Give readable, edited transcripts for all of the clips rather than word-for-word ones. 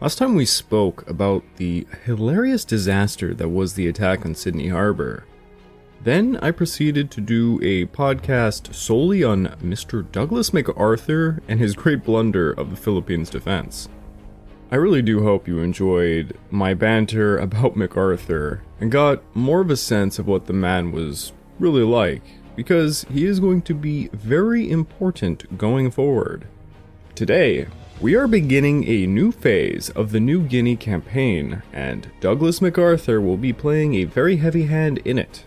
Last time we spoke about the hilarious disaster that was the attack on Sydney Harbor. Then I proceeded to do a podcast solely on Mr. Douglas MacArthur and his great blunder of the Philippines defense. I really do hope you enjoyed my banter about MacArthur and got more of a sense of what the man was really like, because he is going to be very important going forward. Today, we are beginning a new phase of the New Guinea campaign, and Douglas MacArthur will be playing a very heavy hand in it.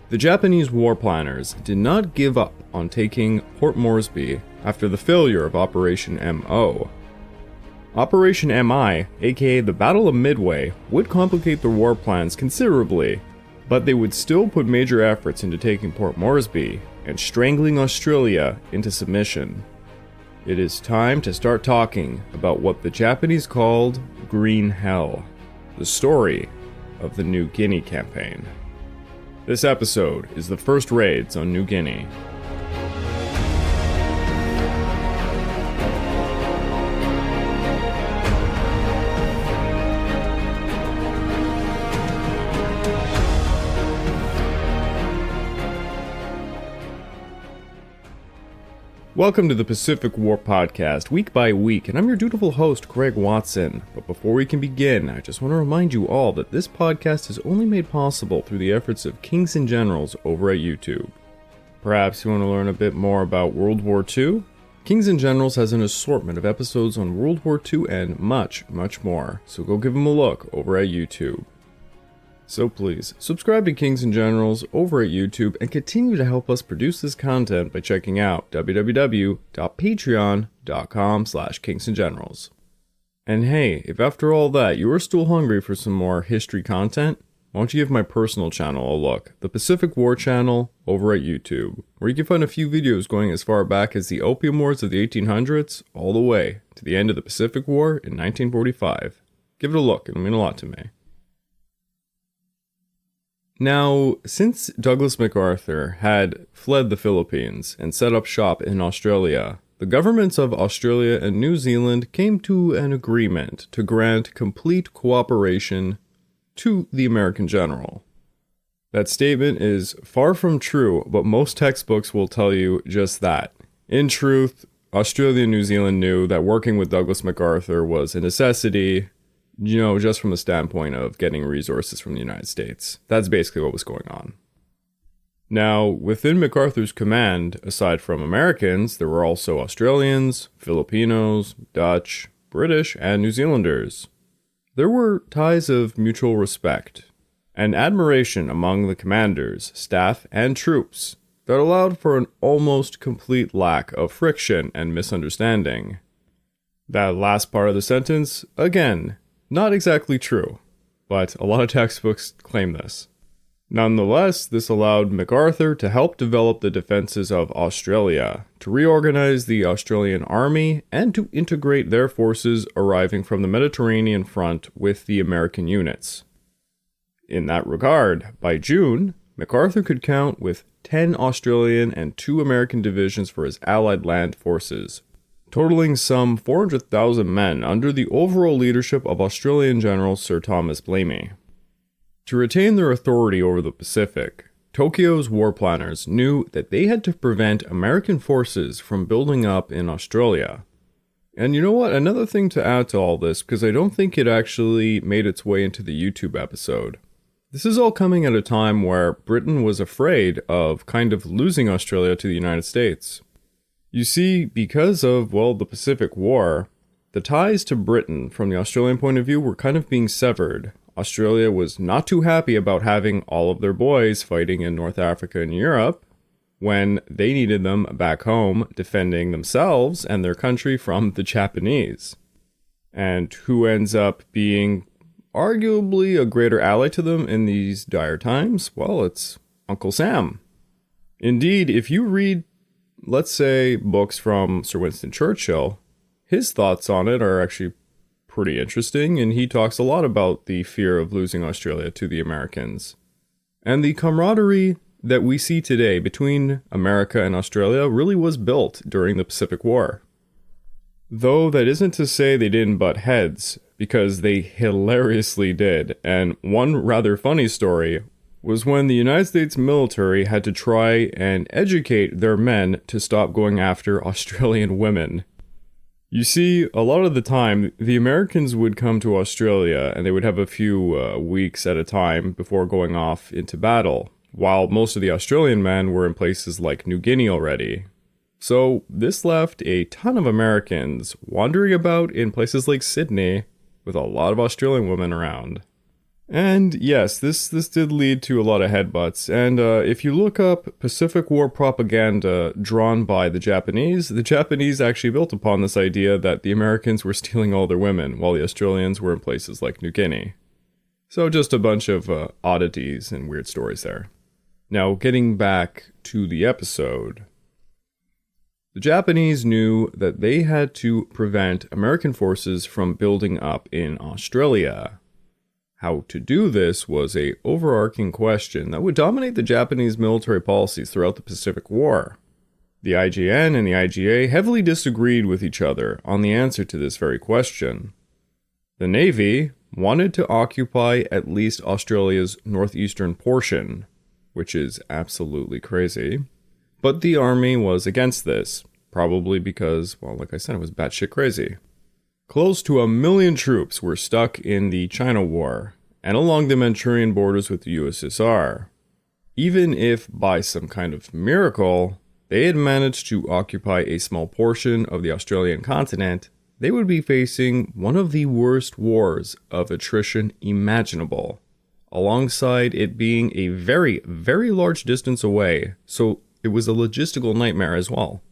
The Japanese war planners did not give up on taking Port Moresby after the failure of Operation MO. Operation MI, aka the Battle of Midway, would complicate their war plans considerably, but they would still put major efforts into taking Port Moresby and strangling Australia into submission. It is time to start talking about what the Japanese called Green Hell, the story of the New Guinea campaign. This episode is the first raids on New Guinea. Welcome to the Pacific War Podcast, week by week, and I'm your dutiful host, Greg Watson. But before we can begin, I just want to remind you all that this podcast is only made possible through the efforts of Kings and Generals over at YouTube. Perhaps you want to learn a bit more about World War II? Kings and Generals has an assortment of episodes on World War II and much, much more, so go give them a look over at YouTube. So please, subscribe to Kings and Generals over at YouTube and continue to help us produce this content by checking out www.patreon.com/kingsandgenerals. And hey, if after all that you are still hungry for some more history content, why don't you give my personal channel a look, the Pacific War channel over at YouTube, where you can find a few videos going as far back as the Opium Wars of the 1800s all the way to the end of the Pacific War in 1945. Give it a look, it'll mean a lot to me. Now, since Douglas MacArthur had fled the Philippines and set up shop in Australia, the governments of Australia and New Zealand came to an agreement to grant complete cooperation to the American general. That statement is far from true, but most textbooks will tell you just that. In truth, Australia and New Zealand knew that working with Douglas MacArthur was a necessity, just from the standpoint of getting resources from the United States. That's basically what was going on. Now, within MacArthur's command, aside from Americans, there were also Australians, Filipinos, Dutch, British, and New Zealanders. There were ties of mutual respect and admiration among the commanders, staff, and troops that allowed for an almost complete lack of friction and misunderstanding. That last part of the sentence, again, not exactly true, but a lot of textbooks claim this. Nonetheless, this allowed MacArthur to help develop the defenses of Australia, to reorganize the Australian army, and to integrate their forces arriving from the Mediterranean front with the American units. In that regard, by June, MacArthur could count with 10 Australian and 2 American divisions for his Allied land forces, totaling some 400,000 men under the overall leadership of Australian General Sir Thomas Blamey. To retain their authority over the Pacific, Tokyo's war planners knew that they had to prevent American forces from building up in Australia. And you know what? Another thing to add to all this, because I don't think it actually made its way into the YouTube episode. This is all coming at a time where Britain was afraid of kind of losing Australia to the United States. You see, because of, the Pacific War, the ties to Britain from the Australian point of view were kind of being severed. Australia was not too happy about having all of their boys fighting in North Africa and Europe when they needed them back home defending themselves and their country from the Japanese. And who ends up being arguably a greater ally to them in these dire times? Well, it's Uncle Sam. Indeed, if you read, let's say, books from Sir Winston Churchill, his thoughts on it are actually pretty interesting, and he talks a lot about the fear of losing Australia to the Americans. And the camaraderie that we see today between America and Australia really was built during the Pacific War. Though that isn't to say they didn't butt heads, because they hilariously did, and one rather funny story was when the United States military had to try and educate their men to stop going after Australian women. You see, a lot of the time, the Americans would come to Australia and they would have a few weeks at a time before going off into battle, while most of the Australian men were in places like New Guinea already. So this left a ton of Americans wandering about in places like Sydney with a lot of Australian women around. And yes, this did lead to a lot of headbutts, and if you look up Pacific War propaganda drawn by the Japanese actually built upon this idea that the Americans were stealing all their women, while the Australians were in places like New Guinea. So just a bunch of oddities and weird stories there. Now, getting back to the episode, the Japanese knew that they had to prevent American forces from building up in Australia. How to do this was an overarching question that would dominate the Japanese military policies throughout the Pacific War. The IJN and the IJA heavily disagreed with each other on the answer to this very question. The Navy wanted to occupy at least Australia's northeastern portion, which is absolutely crazy, but the Army was against this, probably because, well, like I said, it was batshit crazy. Close to 1 million troops were stuck in the China War and along the Manchurian borders with the USSR. Even if, by some kind of miracle, they had managed to occupy a small portion of the Australian continent, they would be facing one of the worst wars of attrition imaginable, alongside it being a very, very large distance away, so it was a logistical nightmare as well.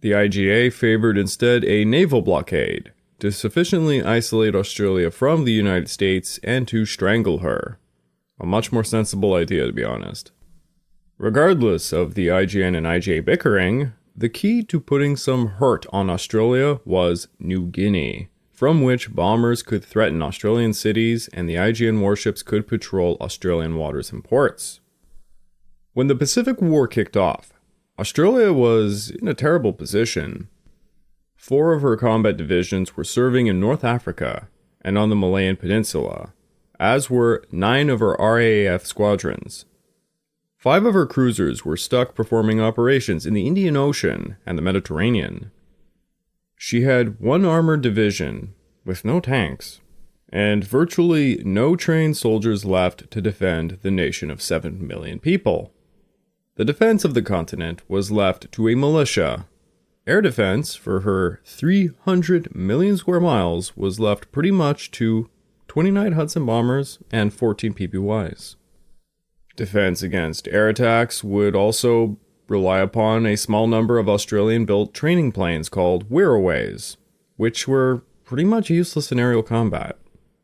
The IJA favored instead a naval blockade, to sufficiently isolate Australia from the United States and to strangle her. A much more sensible idea, to be honest. Regardless of the IJN and IJA bickering, the key to putting some hurt on Australia was New Guinea, from which bombers could threaten Australian cities and the IJN warships could patrol Australian waters and ports. When the Pacific War kicked off, Australia was in a terrible position. 4 of her combat divisions were serving in North Africa and on the Malayan Peninsula, as were 9 of her RAAF squadrons. 5 of her cruisers were stuck performing operations in the Indian Ocean and the Mediterranean. She had 1 armored division with no tanks, and virtually no trained soldiers left to defend the nation of 7 million people. The defense of the continent was left to a militia. Air defense for her 300 million square miles was left pretty much to 29 Hudson bombers and 14 PPYs. Defense against air attacks would also rely upon a small number of Australian-built training planes called Wirraways, which were pretty much useless in aerial combat.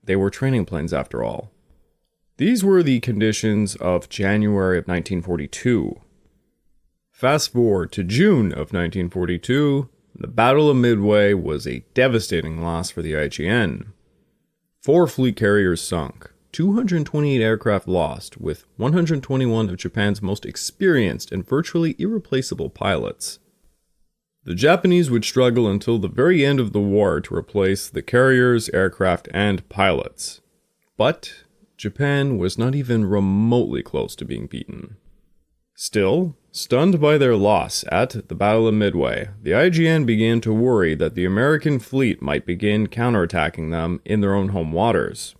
They were training planes after all. These were the conditions of January of 1942. Fast forward to June of 1942, the Battle of Midway was a devastating loss for the IJN. 4 fleet carriers sunk, 228 aircraft lost, with 121 of Japan's most experienced and virtually irreplaceable pilots. The Japanese would struggle until the very end of the war to replace the carriers, aircraft, and pilots. But Japan was not even remotely close to being beaten. Still, stunned by their loss at the Battle of Midway, the IJN began to worry that the American fleet might begin counterattacking them in their own home waters.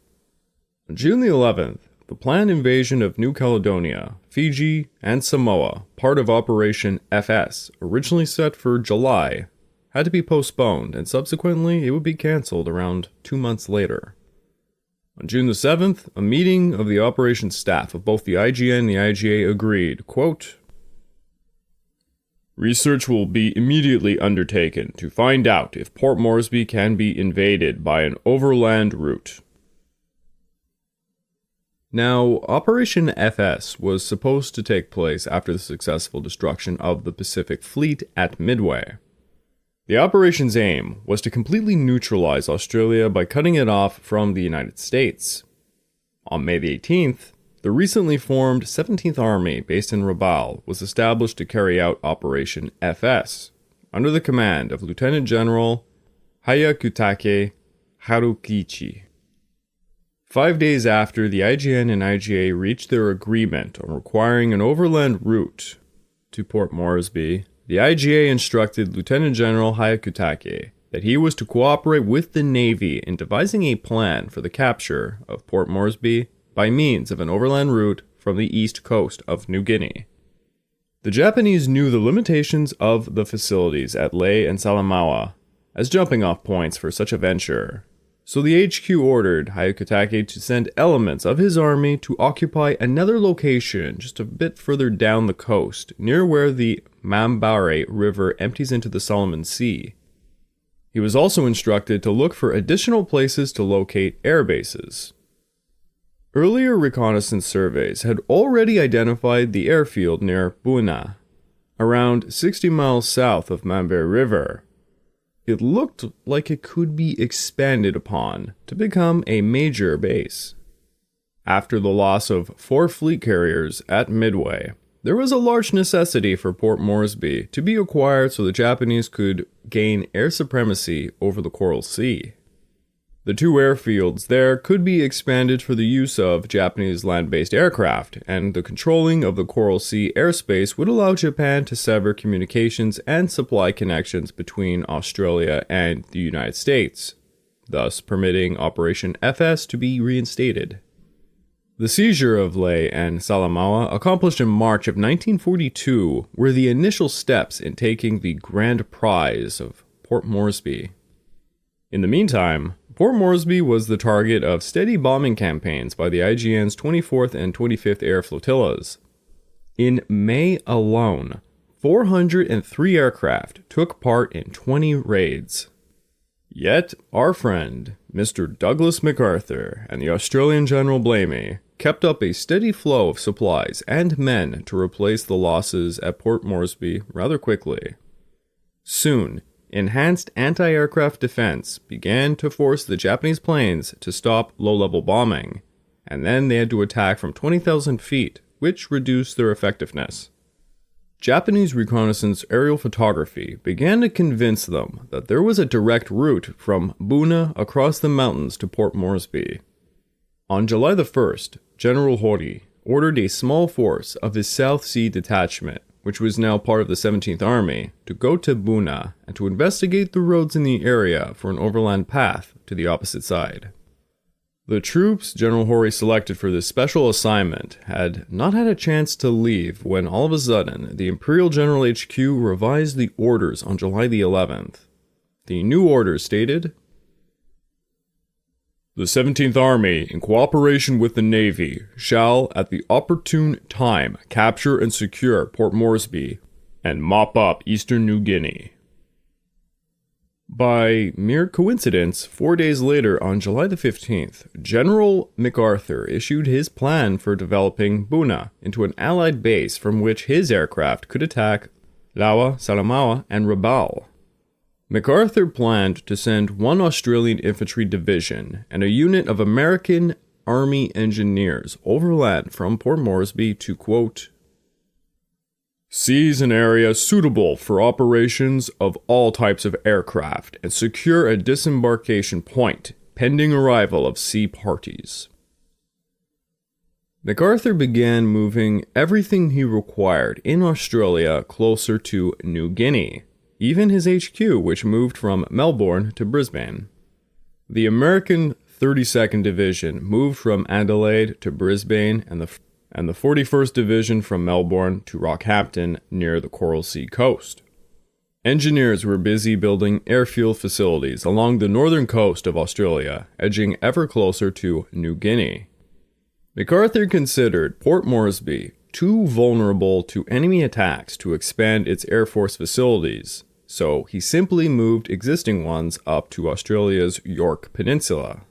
On June the 11th, the planned invasion of New Caledonia, Fiji, and Samoa, part of Operation FS, originally set for July, had to be postponed, and subsequently it would be cancelled around 2 months later. On June the 7th, a meeting of the operations staff of both the IJN and the IJA agreed, quote, "Research will be immediately undertaken to find out if Port Moresby can be invaded by an overland route." Now, Operation FS was supposed to take place after the successful destruction of the Pacific Fleet at Midway. The operation's aim was to completely neutralize Australia by cutting it off from the United States. On May the 18th, the recently formed 17th Army, based in Rabaul, was established to carry out Operation FS, under the command of Lieutenant General Hyakutake Harukichi. 5 days after the IJN and IGA reached their agreement on requiring an overland route to Port Moresby, the IGA instructed Lieutenant General Hyakutake that he was to cooperate with the Navy in devising a plan for the capture of Port Moresby by means of an overland route from the east coast of New Guinea. The Japanese knew the limitations of the facilities at Lae and Salamaua as jumping-off points for such a venture, so the HQ ordered Hyakutake to send elements of his army to occupy another location just a bit further down the coast, near where the Mambare River empties into the Solomon Sea. He was also instructed to look for additional places to locate air bases. Earlier reconnaissance surveys had already identified the airfield near Buna, around 60 miles south of Mambare River. It looked like it could be expanded upon to become a major base. After the loss of 4 fleet carriers at Midway, there was a large necessity for Port Moresby to be acquired so the Japanese could gain air supremacy over the Coral Sea. The 2 airfields there could be expanded for the use of Japanese land-based aircraft, and the controlling of the Coral Sea airspace would allow Japan to sever communications and supply connections between Australia and the United States, thus permitting Operation FS to be reinstated. The seizure of Lae and Salamaua, accomplished in March of 1942, were the initial steps in taking the grand prize of Port Moresby. In the meantime, Port Moresby was the target of steady bombing campaigns by the IJN's 24th and 25th Air Flotillas. In May alone, 403 aircraft took part in 20 raids. Yet, our friend, Mr. Douglas MacArthur, and the Australian General Blamey kept up a steady flow of supplies and men to replace the losses at Port Moresby rather quickly. Soon, enhanced anti-aircraft defense began to force the Japanese planes to stop low-level bombing, and then they had to attack from 20,000 feet, which reduced their effectiveness. Japanese reconnaissance aerial photography began to convince them that there was a direct route from Buna across the mountains to Port Moresby. On July the 1st, General Hori ordered a small force of his South Sea Detachment, which was now part of the 17th Army, to go to Buna and to investigate the roads in the area for an overland path to the opposite side. The troops General Hori selected for this special assignment had not had a chance to leave when all of a sudden the Imperial General HQ revised the orders on July the 11th. The new orders stated, "The 17th Army, in cooperation with the Navy, shall, at the opportune time, capture and secure Port Moresby and mop up eastern New Guinea." By mere coincidence, 4 days later, on July the 15th, General MacArthur issued his plan for developing Buna into an Allied base from which his aircraft could attack Lae, Salamaua, and Rabaul. MacArthur planned to send 1 Australian infantry division and a unit of American Army engineers overland from Port Moresby to, quote, "seize an area suitable for operations of all types of aircraft and secure a disembarkation point pending arrival of sea parties." MacArthur began moving everything he required in Australia closer to New Guinea, even his HQ, which moved from Melbourne to Brisbane. The American 32nd Division moved from Adelaide to Brisbane, and the 41st Division from Melbourne to Rockhampton near the Coral Sea coast. Engineers were busy building airfield facilities along the northern coast of Australia, edging ever closer to New Guinea. MacArthur considered Port Moresby too vulnerable to enemy attacks to expand its Air Force facilities, so he simply moved existing ones up to Australia's York Peninsula.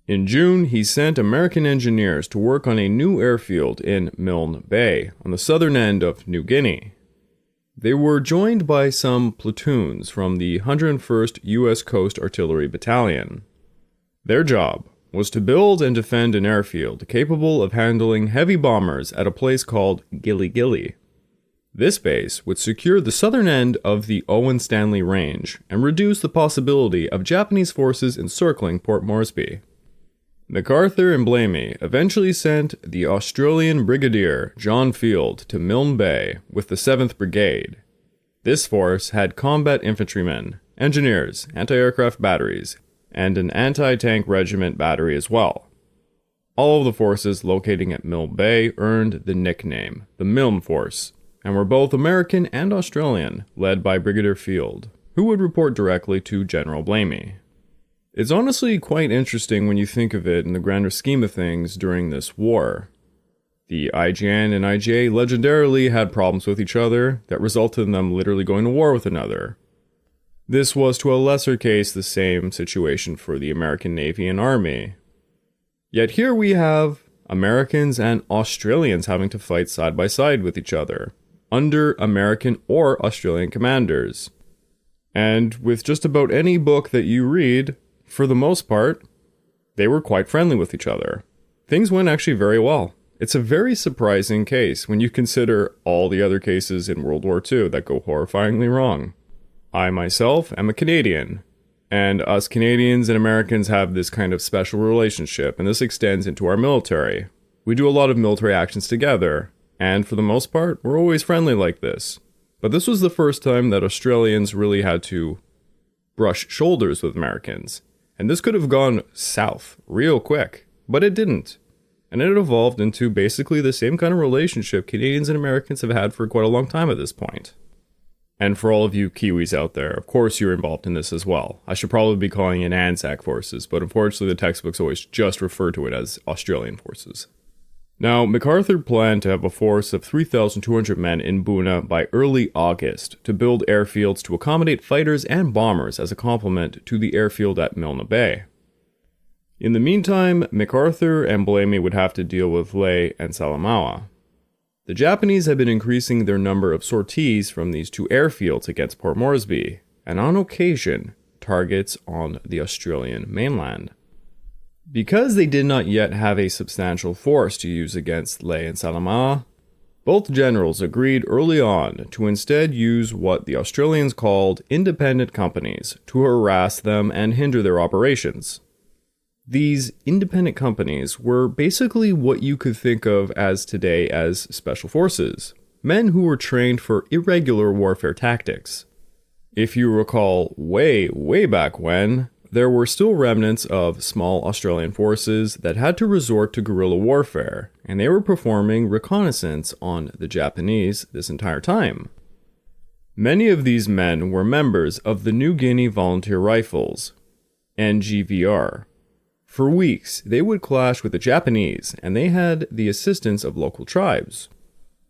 In June, he sent American engineers to work on a new airfield in Milne Bay, on the southern end of New Guinea. They were joined by some platoons from the 101st U.S. Coast Artillery Battalion. Their job was to build and defend an airfield capable of handling heavy bombers at a place called Gilly Gilly. This base would secure the southern end of the Owen Stanley Range and reduce the possibility of Japanese forces encircling Port Moresby. MacArthur and Blamey eventually sent the Australian Brigadier John Field to Milne Bay with the 7th Brigade. This force had combat infantrymen, engineers, anti-aircraft batteries, and an anti-tank regiment battery as well. All of the forces locating at Milne Bay earned the nickname, the Milne Force, and were both American and Australian, led by Brigadier Field, who would report directly to General Blamey. It's honestly quite interesting when you think of it in the grander scheme of things during this war. The IJN and IJA legendarily had problems with each other that resulted in them literally going to war with another. This was to a lesser case the same situation for the American Navy and Army. Yet here we have Americans and Australians having to fight side by side with each other, under American or Australian commanders. And with just about any book that you read, for the most part, they were quite friendly with each other. Things went actually very well. It's a very surprising case when you consider all the other cases in World War II that go horrifyingly wrong. I myself am a Canadian, and us Canadians and Americans have this kind of special relationship, and this extends into our military. We do a lot of military actions together, and for the most part, we're always friendly like this. But this was the first time that Australians really had to brush shoulders with Americans. And this could have gone south real quick, but it didn't. And it evolved into basically the same kind of relationship Canadians and Americans have had for quite a long time at this point. And for all of you Kiwis out there, of course you're involved in this as well. I should probably be calling it ANZAC forces, but unfortunately the textbooks always just refer to it as Australian forces. Now, MacArthur planned to have a force of 3,200 men in Boona by early August to build airfields to accommodate fighters and bombers as a complement to the airfield at Milne Bay. In the meantime, MacArthur and Blamey would have to deal with Lae and Salamaua. The Japanese had been increasing their number of sorties from these two airfields against Port Moresby, and on occasion, targets on the Australian mainland. Because they did not yet have a substantial force to use against Lae and Salamaua, both generals agreed early on to instead use what the Australians called independent companies to harass them and hinder their operations. These independent companies were basically what you could think of as today as special forces, men who were trained for irregular warfare tactics. If you recall way back when, there were still remnants of small Australian forces that had to resort to guerrilla warfare, and they were performing reconnaissance on the Japanese this entire time. Many of these men were members of the New Guinea Volunteer Rifles, NGVR. For weeks, they would clash with the Japanese, and they had the assistance of local tribes.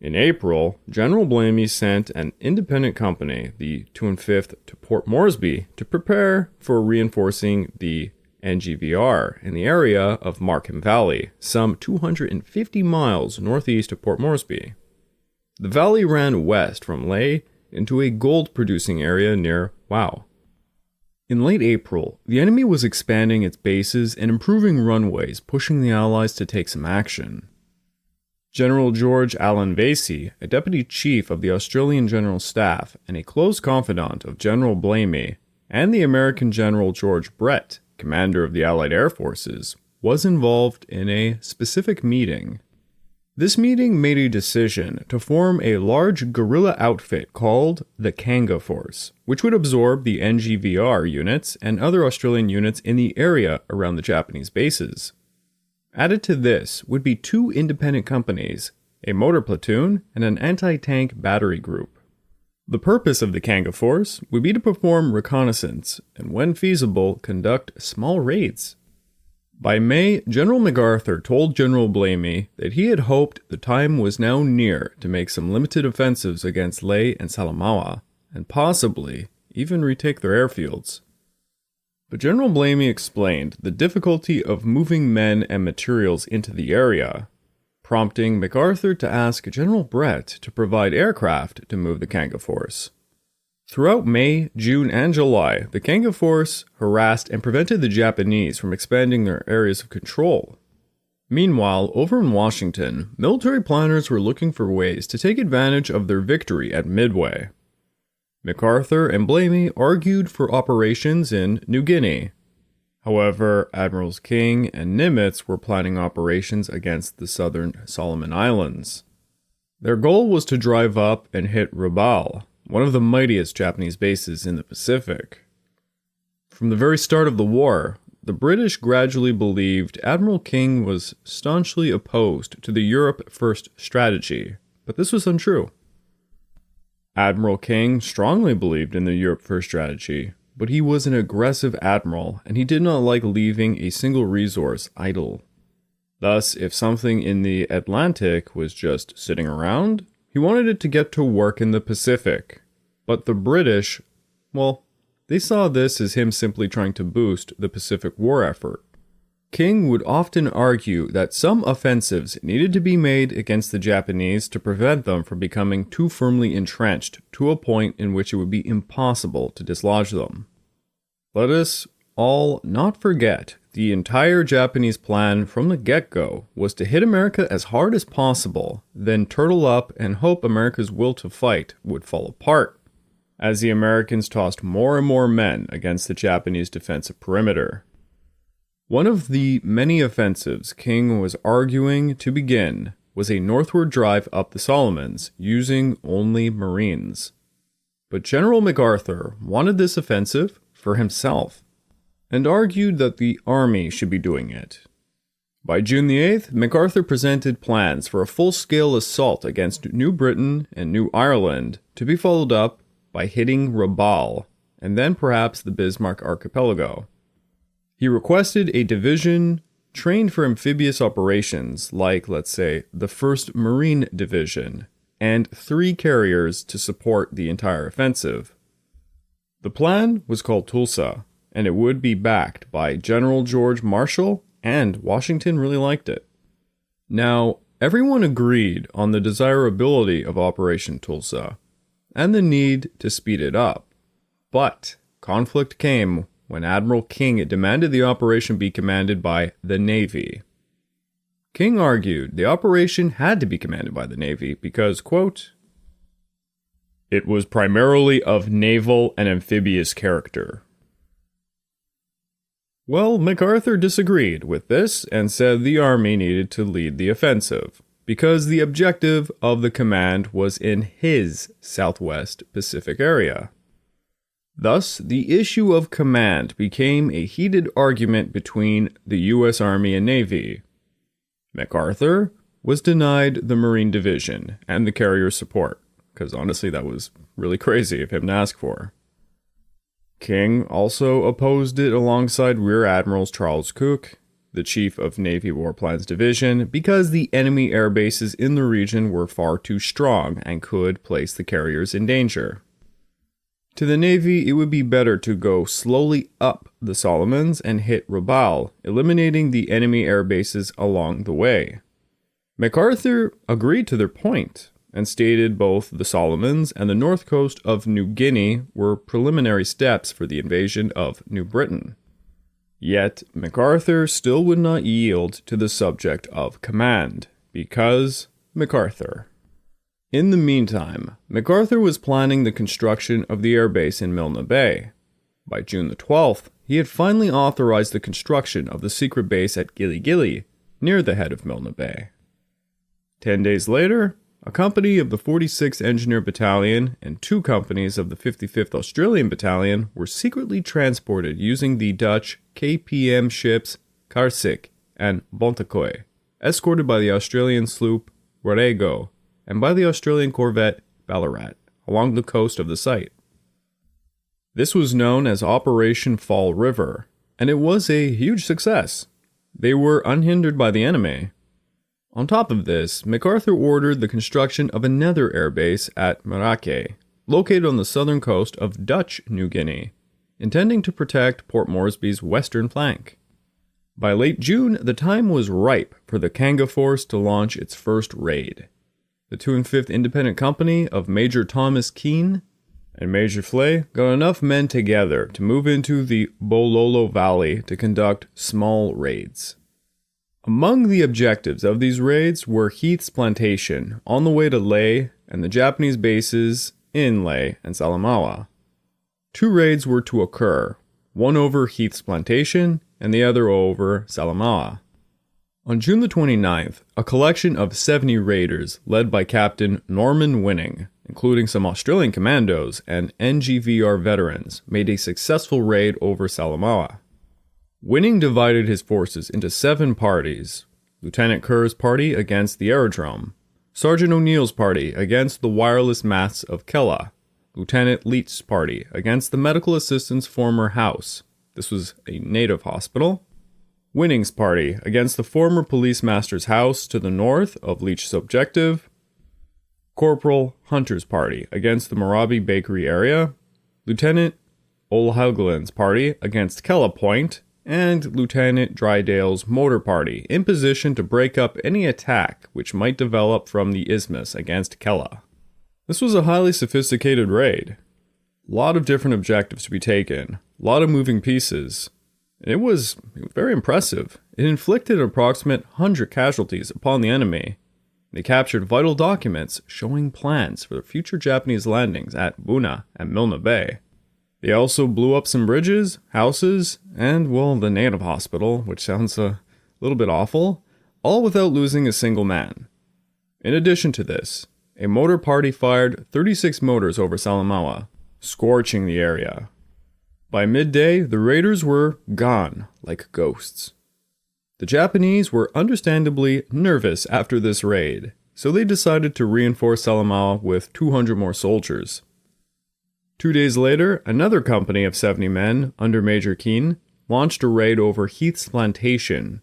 In April, General Blamey sent an independent company, the 205th, to Port Moresby to prepare for reinforcing the NGVR in the area of Markham Valley, some 250 miles northeast of Port Moresby. The valley ran west from Lae into a gold-producing area near Wau. In late April, the enemy was expanding its bases and improving runways, pushing the Allies to take some action. General George Allen Vasey, a deputy chief of the Australian General Staff and a close confidant of General Blamey, and the American General George Brett, commander of the Allied Air Forces, was involved in a specific meeting. This meeting made a decision to form a large guerrilla outfit called the Kanga Force, which would absorb the NGVR units and other Australian units in the area around the Japanese bases. Added to this would be two independent companies, a motor platoon and an anti-tank battery group. The purpose of the Kanga Force would be to perform reconnaissance and, when feasible, conduct small raids. By May, General MacArthur told General Blamey that he had hoped the time was now near to make some limited offensives against Lae and Salamaua, and possibly even retake their airfields. But General Blamey explained the difficulty of moving men and materials into the area, prompting MacArthur to ask General Brett to provide aircraft to move the Kanga Force. Throughout May, June, and July, the Kanga Force harassed and prevented the Japanese from expanding their areas of control. Meanwhile, over in Washington, military planners were looking for ways to take advantage of their victory at Midway. MacArthur and Blamey argued for operations in New Guinea. However, Admirals King and Nimitz were planning operations against the southern Solomon Islands. Their goal was to drive up and hit Rabaul, one of the mightiest Japanese bases in the Pacific. From the very start of the war, the British gradually believed Admiral King was staunchly opposed to the Europe First strategy, but this was untrue. Admiral King strongly believed in the Europe First strategy, but he was an aggressive admiral and he did not like leaving a single resource idle. Thus, if something in the Atlantic was just sitting around, he wanted it to get to work in the Pacific. But the British, well, they saw this as him simply trying to boost the Pacific war effort. King would often argue that some offensives needed to be made against the Japanese to prevent them from becoming too firmly entrenched to a point in which it would be impossible to dislodge them. Let us all not forget the entire Japanese plan from the get-go was to hit America as hard as possible, then turtle up and hope America's will to fight would fall apart, as the Americans tossed more and more men against the Japanese defensive perimeter. One of the many offensives King was arguing to begin was a northward drive up the Solomons using only Marines. But General MacArthur wanted this offensive for himself and argued that the army should be doing it. By June the 8th, MacArthur presented plans for a full-scale assault against New Britain and New Ireland to be followed up by hitting Rabaul and then perhaps the Bismarck Archipelago. He requested a division trained for amphibious operations like, let's say, the 1st Marine Division, and 3 carriers to support the entire offensive. The plan was called Tulsa, and it would be backed by General George Marshall, and Washington really liked it. Now, everyone agreed on the desirability of Operation Tulsa, and the need to speed it up. But conflict came when Admiral King demanded the operation be commanded by the Navy. King argued the operation had to be commanded by the Navy because, quote, "It was primarily of naval and amphibious character." Well, MacArthur disagreed with this and said the army needed to lead the offensive because the objective of the command was in his Southwest Pacific area. Thus, the issue of command became a heated argument between the U.S. Army and Navy. MacArthur was denied the Marine Division and the carrier support, because honestly that was really crazy of him to ask for. King also opposed it alongside Rear Admirals Charles Cook, the chief of Navy Warplanes Division, because the enemy air bases in the region were far too strong and could place the carriers in danger. To the Navy, it would be better to go slowly up the Solomons and hit Rabaul, eliminating the enemy air bases along the way. MacArthur agreed to their point and stated both the Solomons and the north coast of New Guinea were preliminary steps for the invasion of New Britain. Yet, MacArthur still would not yield to the subject of command, because MacArthur. In the meantime, MacArthur was planning the construction of the airbase in Milne Bay. By June the 12th, he had finally authorized the construction of the secret base at Gili Gili, near the head of Milne Bay. 10 days later, a company of the 46th Engineer Battalion and 2 companies of the 55th Australian Battalion were secretly transported using the Dutch KPM ships Karsik and Bontekoe, escorted by the Australian sloop Warrego and by the Australian corvette Ballarat, along the coast of the site. This was known as Operation Fall River, and it was a huge success. They were unhindered by the enemy. On top of this, MacArthur ordered the construction of another airbase at Maracay, located on the southern coast of Dutch New Guinea, intending to protect Port Moresby's western flank. By late June, the time was ripe for the Kanga Force to launch its first raid. The 205th Independent Company of Major Thomas Keane and Major Flay got enough men together to move into the Bololo Valley to conduct small raids. Among the objectives of these raids were Heath's plantation on the way to Leh and the Japanese bases in Leh and Salamaua. 2 raids were to occur, one over Heath's plantation and the other over Salamaua. On June the 29th, a collection of 70 raiders led by Captain Norman Winning, including some Australian commandos and NGVR veterans, made a successful raid over Salamaua. Winning divided his forces into 7 parties: Lieutenant Kerr's party against the aerodrome, Sergeant O'Neill's party against the wireless masts of Kella, Lieutenant Leach's party against the medical assistant's former house. This was a native hospital. Winning's party against the former police master's house to the north of Leach's objective. Corporal Hunter's party against the Moresby bakery area. Lieutenant O'Haugland's party against Kella Point. And Lieutenant Drydale's motor party in position to break up any attack which might develop from the isthmus against Kella. This was a highly sophisticated raid. A lot of different objectives to be taken, a lot of moving pieces. And it was very impressive. It inflicted an approximate 100 casualties upon the enemy. They captured vital documents showing plans for the future Japanese landings at Buna and Milne Bay. They also blew up some bridges, houses, and, well, the native hospital, which sounds a little bit awful, all without losing a single man. In addition to this, a motor party fired 36 motors over Salamaua, scorching the area. By midday, the raiders were gone like ghosts. The Japanese were understandably nervous after this raid, so they decided to reinforce Salamaua with 200 more soldiers. 2 days later, another company of 70 men, under Major Keane, launched a raid over Heath's plantation.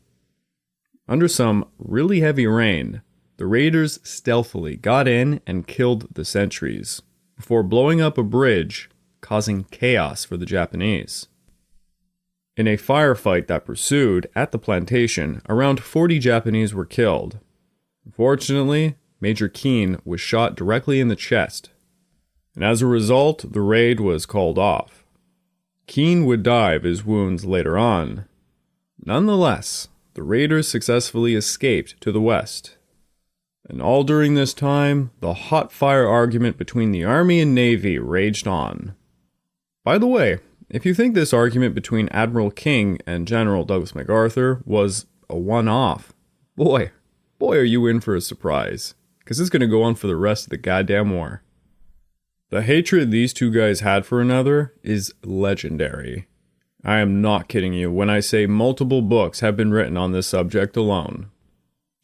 Under some really heavy rain, the raiders stealthily got in and killed the sentries, before blowing up a bridge, causing chaos for the Japanese. In a firefight that pursued at the plantation, around 40 Japanese were killed. Unfortunately, Major Keane was shot directly in the chest, and as a result, the raid was called off. Keane would die of his wounds later on. Nonetheless, the raiders successfully escaped to the west. And all during this time, the hot fire argument between the Army and Navy raged on. By the way, if you think this argument between Admiral King and General Douglas MacArthur was a one-off, boy are you in for a surprise, because it's going to go on for the rest of the goddamn war. The hatred these two guys had for another is legendary. I am not kidding you when I say multiple books have been written on this subject alone.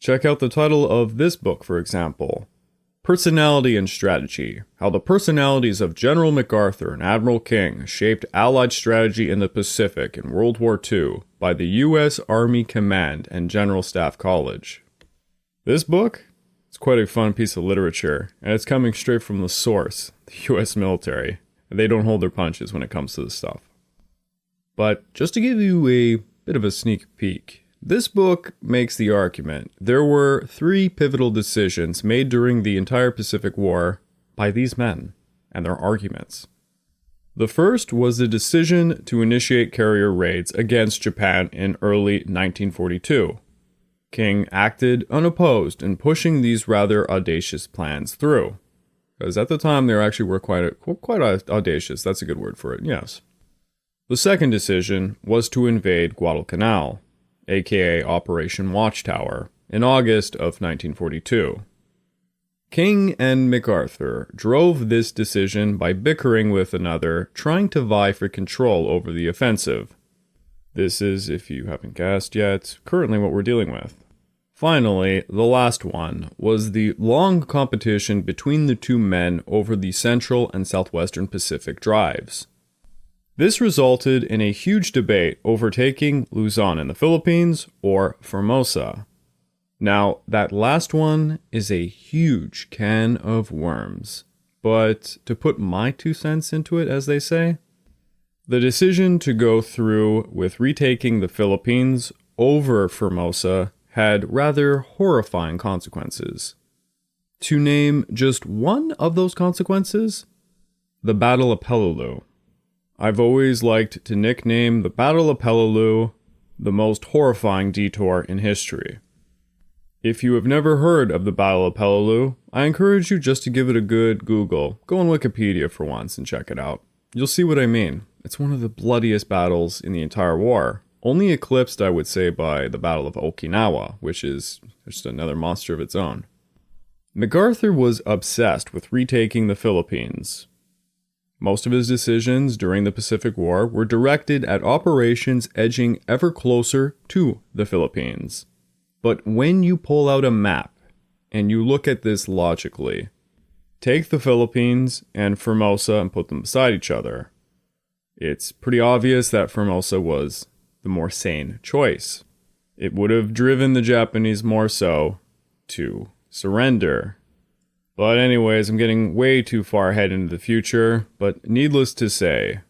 Check out the title of this book, for example. Personality and Strategy: How the Personalities of General MacArthur and Admiral King Shaped Allied Strategy in the Pacific in World War II by the U.S. Army Command and General Staff College. This book? It's quite a fun piece of literature, and it's coming straight from the source, the U.S. military. They don't hold their punches when it comes to this stuff. But just to give you a bit of a sneak peek, this book makes the argument there were 3 pivotal decisions made during the entire Pacific War by these men and their arguments. The first was the decision to initiate carrier raids against Japan in early 1942. King acted unopposed in pushing these rather audacious plans through. Because at the time they actually were quite audacious, that's a good word for it, yes. The second decision was to invade Guadalcanal, aka Operation Watchtower, in August of 1942. King and MacArthur drove this decision by bickering with another, trying to vie for control over the offensive. This is, if you haven't guessed yet, currently what we're dealing with. Finally, the last one was the long competition between the two men over the Central and Southwestern Pacific drives. This resulted in a huge debate over taking Luzon in the Philippines or Formosa. Now, that last one is a huge can of worms, but to put my 2 cents into it, as they say, the decision to go through with retaking the Philippines over Formosa had rather horrifying consequences. To name just one of those consequences, the Battle of Peleliu. I've always liked to nickname the Battle of Peleliu the most horrifying detour in history. If you have never heard of the Battle of Peleliu, I encourage you just to give it a good Google. Go on Wikipedia for once and check it out. You'll see what I mean. It's one of the bloodiest battles in the entire war. Only eclipsed, I would say, by the Battle of Okinawa, which is just another monster of its own. MacArthur was obsessed with retaking the Philippines. Most of his decisions during the Pacific War were directed at operations edging ever closer to the Philippines. But when you pull out a map and you look at this logically, take the Philippines and Formosa and put them beside each other, it's pretty obvious that Formosa was the more sane choice. It would have driven the Japanese more so to surrender. But anyways, I'm getting way too far ahead into the future, but needless to say,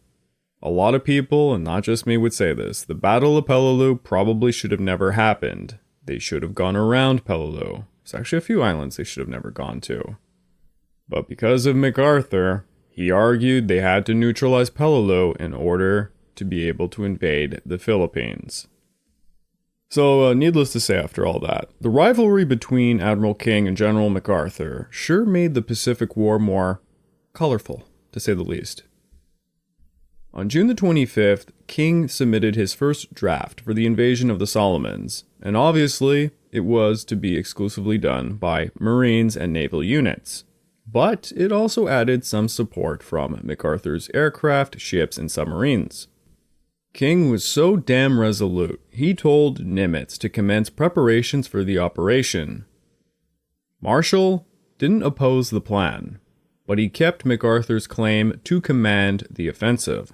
a lot of people, and not just me, would say this: the Battle of Peleliu probably should have never happened. They should have gone around Peleliu. There's actually a few islands they should have never gone to. But because of MacArthur, he argued they had to neutralize Peleliu in order to be able to invade the Philippines. So, needless to say after all that, the rivalry between Admiral King and General MacArthur sure made the Pacific War more colorful, to say the least. On June the 25th, King submitted his first draft for the invasion of the Solomons, and obviously, it was to be exclusively done by Marines and naval units. But it also added some support from MacArthur's aircraft, ships, and submarines. King was so damn resolute, he told Nimitz to commence preparations for the operation. Marshall didn't oppose the plan, but he kept MacArthur's claim to command the offensive.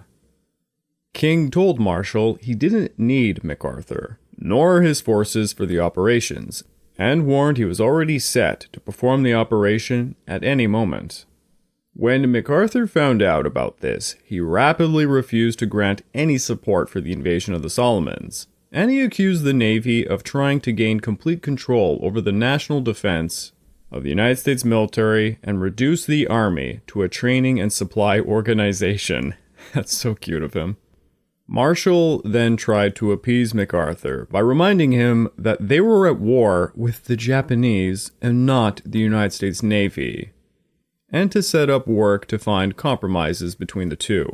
King told Marshall he didn't need MacArthur, nor his forces for the operations, and warned he was already set to perform the operation at any moment. When MacArthur found out about this, he rapidly refused to grant any support for the invasion of the Solomons, and he accused the Navy of trying to gain complete control over the national defense of the United States military and reduce the Army to a training and supply organization. That's so cute of him. Marshall then tried to appease MacArthur by reminding him that they were at war with the Japanese and not the United States Navy, and to set up work to find compromises between the two.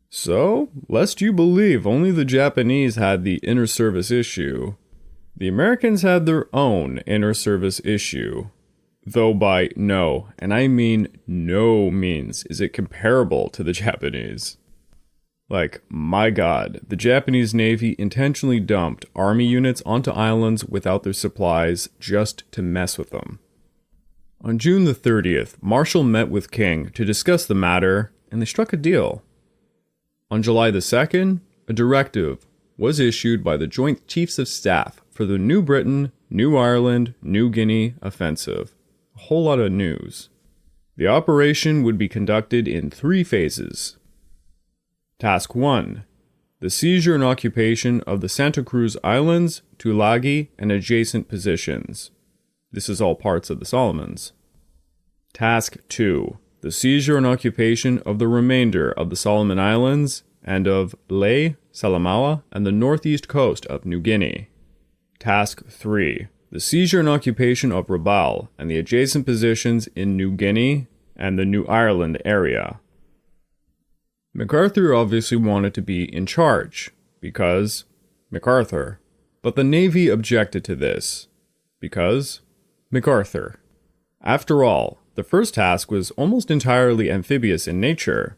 So, lest you believe only the Japanese had the inter-service issue, the Americans had their own inter-service issue. Though by no, and I mean no means, is it comparable to the Japanese. Like, my god, the Japanese Navy intentionally dumped army units onto islands without their supplies just to mess with them. On June the 30th, Marshall met with King to discuss the matter, and they struck a deal. On July the 2nd, a directive was issued by the Joint Chiefs of Staff for the New Britain, New Ireland, New Guinea offensive. A whole lot of news. The operation would be conducted in 3 phases. Task 1. The seizure and occupation of the Santa Cruz Islands, Tulagi, and adjacent positions. This is all parts of the Solomons. Task 2. The seizure and occupation of the remainder of the Solomon Islands and of Lae, Salamaua, and the northeast coast of New Guinea. Task 3. The seizure and occupation of Rabaul and the adjacent positions in New Guinea and the New Ireland area. MacArthur obviously wanted to be in charge, because MacArthur. But the Navy objected to this, because MacArthur. After all, the first task was almost entirely amphibious in nature,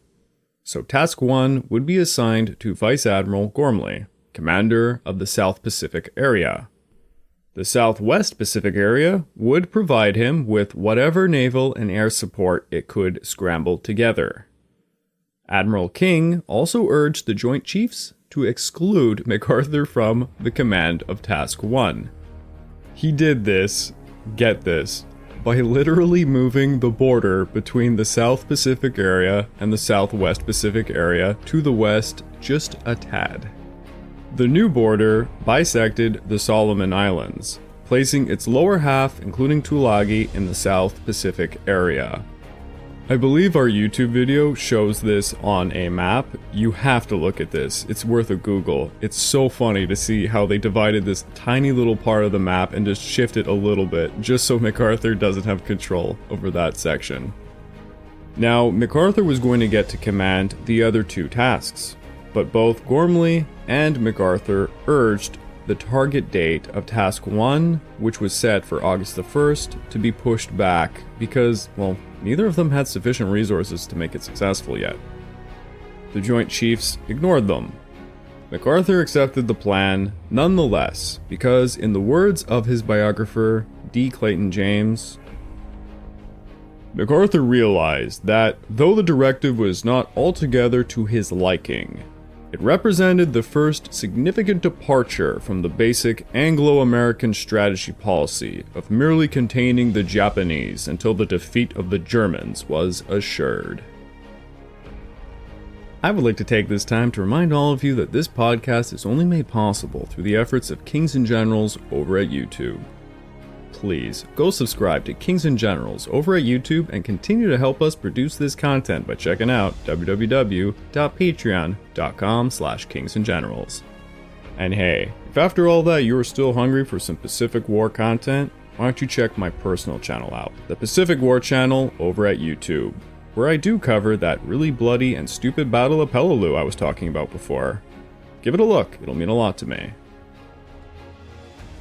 so Task 1 would be assigned to Vice Admiral Gormley, commander of the South Pacific area. The Southwest Pacific area would provide him with whatever naval and air support it could scramble together. Admiral King also urged the Joint Chiefs to exclude MacArthur from the command of Task 1. He did this, get this, by literally moving the border between the South Pacific area and the Southwest Pacific area to the west just a tad. The new border bisected the Solomon Islands, placing its lower half, including Tulagi, in the South Pacific area. I believe our YouTube video shows this on a map. You have to look at this. It's worth a Google. It's so funny to see how they divided this tiny little part of the map and just shifted a little bit, just so MacArthur doesn't have control over that section. Now, MacArthur was going to get to command the other two tasks, but both Gormley and MacArthur urged the target date of Task 1, which was set for August the 1st, to be pushed back because, well, neither of them had sufficient resources to make it successful yet. The Joint Chiefs ignored them. MacArthur accepted the plan nonetheless because, in the words of his biographer, D. Clayton James, MacArthur realized that, though the directive was not altogether to his liking, it represented the first significant departure from the basic Anglo-American strategy policy of merely containing the Japanese until the defeat of the Germans was assured. I would like to take this time to remind all of you that this podcast is only made possible through the efforts of Kings and Generals over at YouTube. Please go subscribe to Kings and Generals over at YouTube and continue to help us produce this content by checking out www.patreon.com/kingsandgenerals. And hey, if after all that you are still hungry for some Pacific War content, why don't you check my personal channel out, the Pacific War channel over at YouTube, where I do cover that really bloody and stupid Battle of Peleliu I was talking about before. Give it a look, it'll mean a lot to me.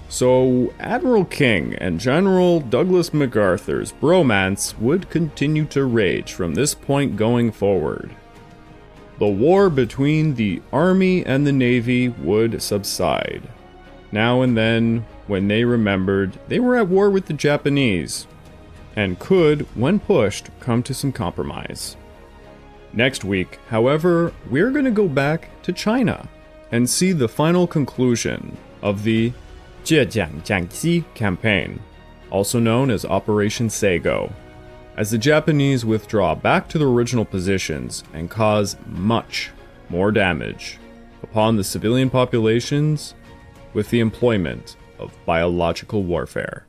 So, Admiral King and General Douglas MacArthur's bromance would continue to rage from this point going forward. The war between the Army and the Navy would subside. Now and then, when they remembered, they were at war with the Japanese, and could, when pushed, come to some compromise. Next week, however, we're going to go back to China and see the final conclusion of the Zhejiang-Jiangxi campaign, also known as Operation Seigo, as the Japanese withdraw back to their original positions and cause much more damage upon the civilian populations with the employment of biological warfare.